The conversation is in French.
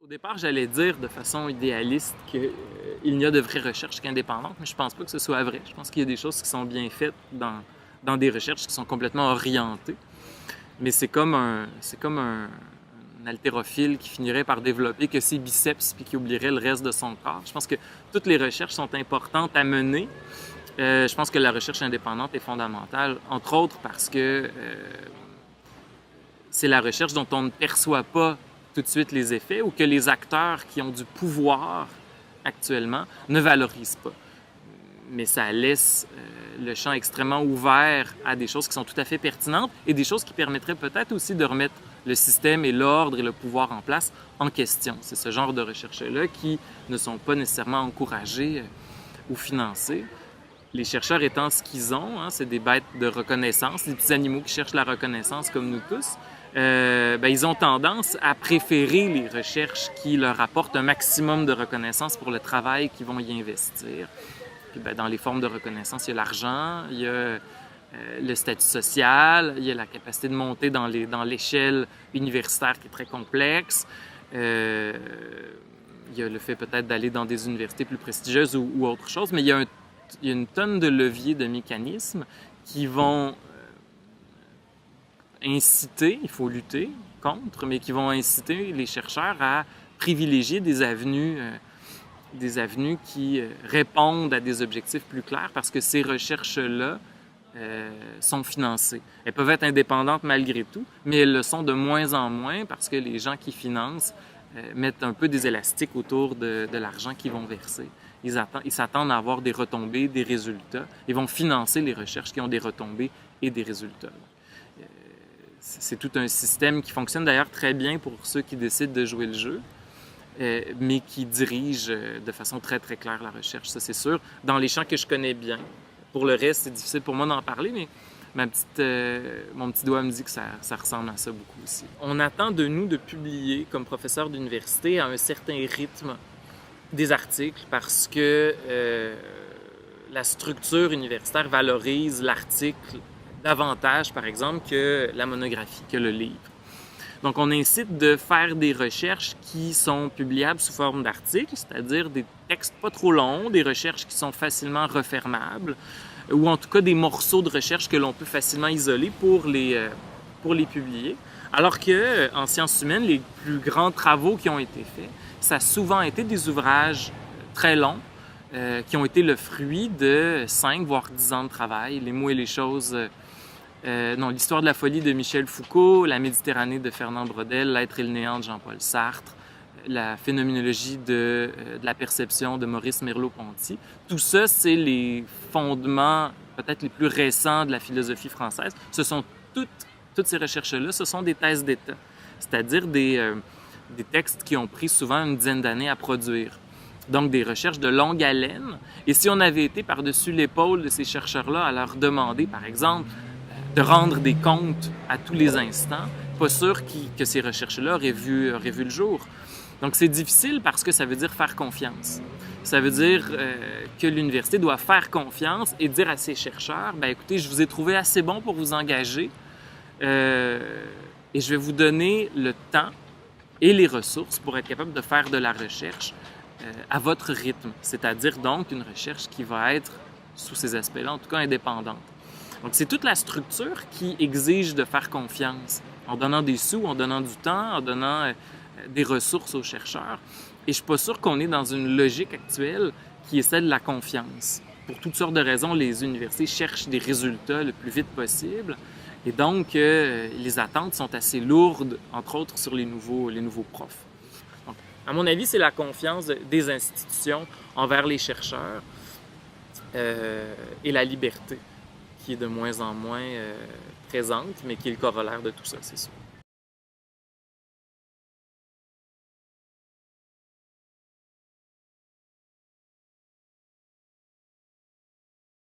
Au départ, j'allais dire de façon idéaliste qu'il n'y a de vraie recherche qu'indépendante, mais je pense pas que ce soit vrai. Je pense qu'il y a des choses qui sont bien faites dans des recherches qui sont complètement orientées. Mais c'est comme un haltérophile qui finirait par développer que ses biceps puis qui oublierait le reste de son corps. Je pense que toutes les recherches sont importantes à mener. Je pense que la recherche indépendante est fondamentale, entre autres parce que c'est la recherche dont on ne perçoit pas tout de suite les effets ou que les acteurs qui ont du pouvoir actuellement ne valorisent pas. Mais ça laisse le champ extrêmement ouvert à des choses qui sont tout à fait pertinentes et des choses qui permettraient peut-être aussi de remettre le système et l'ordre et le pouvoir en place en question. C'est ce genre de recherches-là qui ne sont pas nécessairement encouragées ou financées. Les chercheurs étant ce qu'ils ont, c'est des bêtes de reconnaissance, des petits animaux qui cherchent la reconnaissance comme nous tous, ils ont tendance à préférer les recherches qui leur apportent un maximum de reconnaissance pour le travail qu'ils vont y investir. Puis, dans les formes de reconnaissance, il y a l'argent, il y a le statut social, il y a la capacité de monter dans l'échelle universitaire qui est très complexe. Il y a le fait peut-être d'aller dans des universités plus prestigieuses ou autre chose, mais il y a une tonne de leviers, de mécanismes qui vont inciter, il faut lutter contre, mais qui vont inciter les chercheurs à privilégier des avenues qui répondent à des objectifs plus clairs parce que ces recherches-là sont financées. Elles peuvent être indépendantes malgré tout, mais elles le sont de moins en moins parce que les gens qui financent mettent un peu des élastiques autour de l'argent qu'ils vont verser. Ils s'attendent à avoir des retombées, des résultats. Ils vont financer les recherches qui ont des retombées et des résultats. C'est tout un système qui fonctionne d'ailleurs très bien pour ceux qui décident de jouer le jeu, mais qui dirige de façon très, très claire la recherche, ça c'est sûr, dans les champs que je connais bien. Pour le reste, c'est difficile pour moi d'en parler, mais mon petit doigt me dit que ça ressemble à ça beaucoup aussi. On attend de nous de publier, comme professeur d'université, à un certain rythme des articles parce que la structure universitaire valorise l'article davantage, par exemple, que la monographie, que le livre. Donc, on incite de faire des recherches qui sont publiables sous forme d'articles, c'est-à-dire des textes pas trop longs, des recherches qui sont facilement refermables, ou en tout cas des morceaux de recherche que l'on peut facilement isoler pour les publier. Alors qu'en sciences humaines, les plus grands travaux qui ont été faits, ça a souvent été des ouvrages très longs, qui ont été le fruit de 5 voire 10 ans de travail. Les mots et les choses... l'histoire de la folie de Michel Foucault, la Méditerranée de Fernand Braudel, l'être et le néant de Jean-Paul Sartre, la phénoménologie de la perception de Maurice Merleau-Ponty. Tout ça, c'est les fondements peut-être les plus récents de la philosophie française. Ce sont toutes ces recherches-là, ce sont des thèses d'État, c'est-à-dire des textes qui ont pris souvent une dizaine d'années à produire. Donc, des recherches de longue haleine. Et si on avait été par-dessus l'épaule de ces chercheurs-là à leur demander, par exemple, de rendre des comptes à tous les instants, pas sûr que ces recherches-là auraient vu le jour. Donc, c'est difficile parce que ça veut dire faire confiance. Ça veut dire que l'université doit faire confiance et dire à ses chercheurs, écoutez, je vous ai trouvé assez bon pour vous engager et je vais vous donner le temps et les ressources pour être capable de faire de la recherche à votre rythme. C'est-à-dire donc une recherche qui va être, sous ces aspects-là, en tout cas indépendante. Donc, c'est toute la structure qui exige de faire confiance, en donnant des sous, en donnant du temps, en donnant des ressources aux chercheurs. Et je ne suis pas sûr qu'on est dans une logique actuelle qui est celle de la confiance. Pour toutes sortes de raisons, les universités cherchent des résultats le plus vite possible. Et donc, les attentes sont assez lourdes, entre autres sur les nouveaux profs. Donc, à mon avis, c'est la confiance des institutions envers les chercheurs et la liberté qui est de moins en moins présente, mais qui est le corollaire de tout ça, c'est sûr.